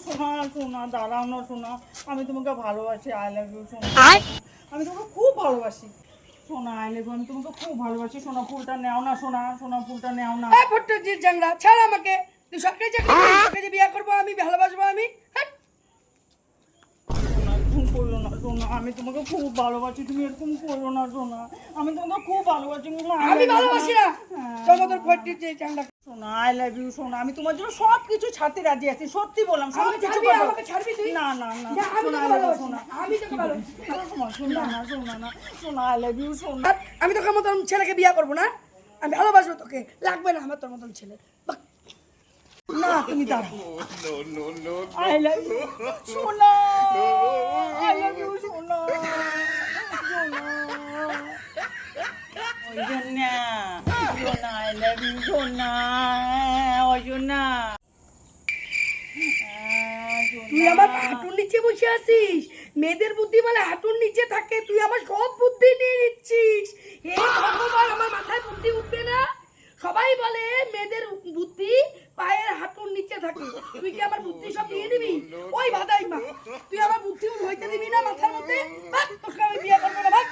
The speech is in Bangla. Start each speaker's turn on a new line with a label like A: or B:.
A: সোনা সোনা, দাঁড়াও না সোনা, আমি তোমাকে ভালোবাসি, আই লাভ ইউ সোনা, আমি তোমাকে খুব ভালোবাসি সোনা, আই লাভ ইউ, আমি তোমাকে খুব ভালোবাসি সোনা। ফুলটা নেও না সোনা, সোনা ফুলটা নেও না।
B: ফট্টজির জাংলা ছাড় আমাকে, তুই সরকারি চাকরি করিস, তোকে বিয়ে করবো আমি, ভালোবাসবো আমি।
A: এরকম করো না সোনা, আমি তোমাকে খুব ভালোবাসি, তুমি এরকম করো না সোনা, আমি তোমাকে খুব ভালোবাসি।
B: আমি ভালোবাসি না তোর ফট্টজির জাংলা।
A: সোনা আই লাভ ইউ সোনা, আমি তোমার জন্য সব কিছু ছাড়তে রাজি আছি, সত্যি বললাম সব কিছু করবো।
B: আমাকে ছাড়বি তুই?
A: না না না
B: আমি
A: সোনা,
B: তোকে
A: I love you,
B: ভালোবাসি
A: সোনা।
B: না, আমি তোকে ভালোবাসি
A: সোনা না সোনা না সোনা, আই লাভ ইউ সোনা।
B: আমি তোকে মতন ছেলেকে বিয়ে করবো না, আমি ভালোবাসবো তোকে, লাগবে না আমার তোর মতন ছেলে।
A: না তুমি দাঁড়াও, আই লাভ ইউ সোনা, আই লাভ ইউ সোনা, সোনা ওই জন্য সোনা, আই লাভ ইউ সোনা, ওই জন্য
B: তুই আমার হাঁটুর নিচে বসে আছিস, মেয়েদের বুদ্ধি বলে হাঁটুর নিচে থাকে, তুই আমার সব বুদ্ধি নিয়ে নিচ্ছিস। হে ভগবান, আমার মাথায় বুদ্ধি উঠবে না? সবাই বলে মেয়েদের বুদ্ধি পায়ের হাঁটুর নিচে থাকে, তুই কি আমার বুদ্ধি সব নিয়ে নিবি? ওই ভাদাই মা, তুই আমার বুদ্ধি হইতে দিবি না মাথার মধ্যে? ভাগ, তোকে আমি বিয়ে করবো না, ভাগ।